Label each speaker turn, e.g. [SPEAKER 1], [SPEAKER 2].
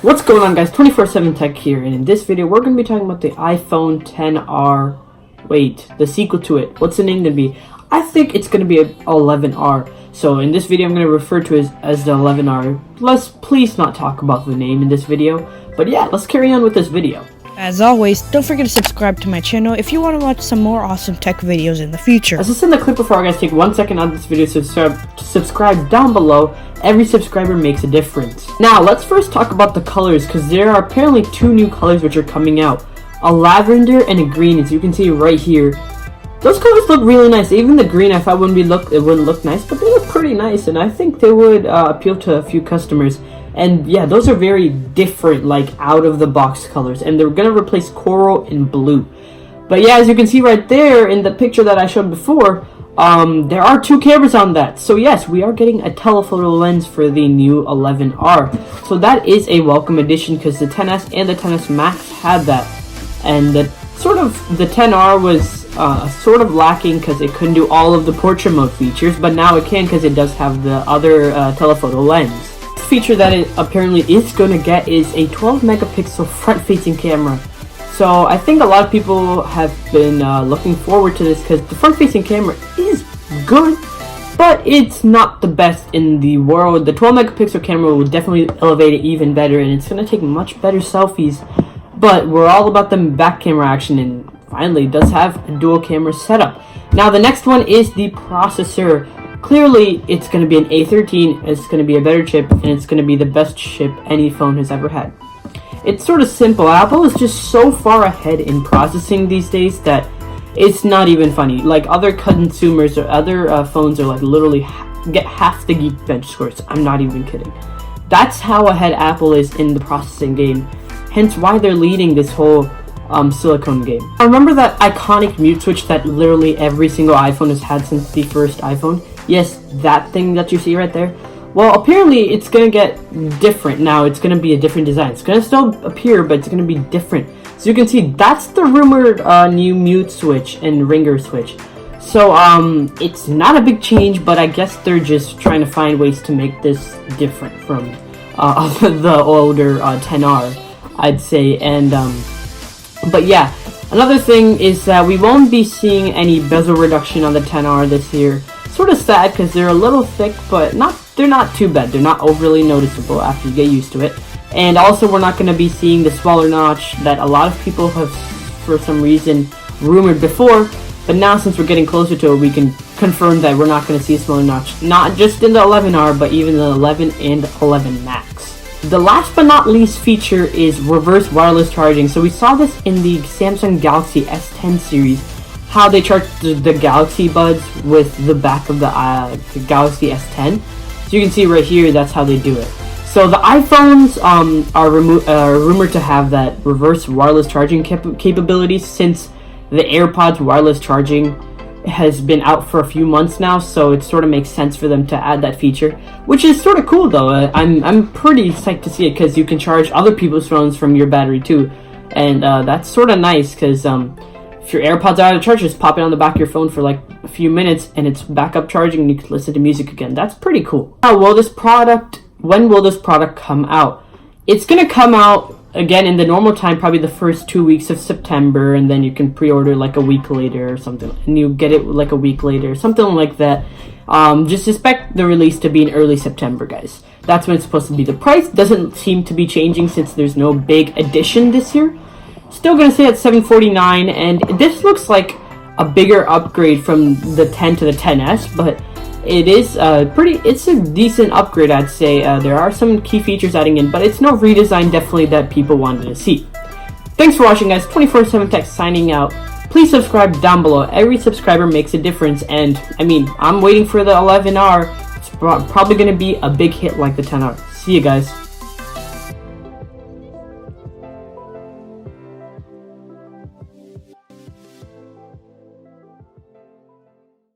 [SPEAKER 1] What's going on, guys? 24/7 Tech here, and in this video we're going to be talking about the iPhone XR. Wait, the sequel to it. What's the name going to be? I think it's going to be a 11R. So in this video I'm going to refer to it as the 11R. Let's please not talk about the name in this video. But yeah, let's carry on with this video.
[SPEAKER 2] As always, don't forget to subscribe to my channel if you want to watch some more awesome tech videos in the future.
[SPEAKER 1] As I said in the clip before, guys, take 1 second out of this video to subscribe down below. Every subscriber makes a difference. Now, let's first talk about the colors, because there are apparently two new colors which are coming out. A lavender and a green, as you can see right here. Those colors look really nice. Even the green I thought wouldn't look nice, but they look pretty nice, and I think they would appeal to a few customers. And yeah, those are very different, like out of the box colors, and they're gonna replace coral and blue. But yeah, as you can see right there in the picture that I showed before, there are two cameras on that. So yes, we are getting a telephoto lens for the new 11R. So that is a welcome addition, because the XS and the XS Max had that, and the 10R was sort of lacking because it couldn't do all of the portrait mode features, but now it can because it does have the other telephoto lens. Feature that it apparently is going to get is a 12 megapixel front-facing camera. So I think a lot of people have been looking forward to this, because the front-facing camera is good, but it's not the best in the world. The 12 megapixel camera will definitely elevate it even better, and it's going to take much better selfies. But we're all about the back camera action, and finally it does have a dual camera setup. Now the next one is the processor. Clearly, it's going to be an A13, it's going to be a better chip, and it's going to be the best chip any phone has ever had. It's sort of simple. Apple is just so far ahead in processing these days that it's not even funny. Like, other consumers or other phones are like literally get half the Geekbench scores. I'm not even kidding. That's how ahead Apple is in the processing game. Hence why they're leading this whole silicone game. I remember that iconic mute switch that literally every single iPhone has had since the first iPhone. Yes, that thing that you see right there. Well, apparently it's gonna get different now. It's gonna be a different design. It's gonna still appear, but it's gonna be different. So you can see that's the rumored new mute switch and ringer switch. So it's not a big change, but I guess they're just trying to find ways to make this different from the older 10R, I'd say. And but yeah, another thing is that we won't be seeing any bezel reduction on the 10R this year. Sort of sad because they're a little thick, but they're not too bad. They're not overly noticeable after you get used to it. And also, we're not going to be seeing the smaller notch that a lot of people have, for some reason, rumored before. But now, since we're getting closer to it, we can confirm that we're not going to see a smaller notch. Not just in the 11R, but even the 11 and 11 Max. The last but not least feature is reverse wireless charging. So we saw this in the Samsung Galaxy S10 series, how they charge the Galaxy Buds with the back of the Galaxy S10. So you can see right here, that's how they do it. So the iPhones are rumored to have that reverse wireless charging capabilities, since the AirPods wireless charging has been out for a few months now, so it sort of makes sense for them to add that feature, which is sort of cool though. I'm pretty psyched to see it, because you can charge other people's phones from your battery too, and that's sort of nice, because if your AirPods are out of charge, just pop it on the back of your phone for like a few minutes and it's back up charging and you can listen to music again. That's pretty cool. Now, when will this product come out? It's going to come out again in the normal time, probably the first 2 weeks of September, and then you can pre-order like a week later or something, and you get it like a week later, something like that. Just expect the release to be in early September, guys. That's when it's supposed to be. The price doesn't seem to be changing since there's no big addition this year. Still gonna stay at $749, and this looks like a bigger upgrade from the 10 to the XS, but it is it's a decent upgrade, I'd say. There are some key features adding in, but it's no redesign definitely that people wanted to see. Thanks for watching, guys. 24/7 Tech signing out. Please subscribe down below. Every subscriber makes a difference, and I mean, I'm waiting for the 11R. It's probably gonna be a big hit like the 10R. See you guys.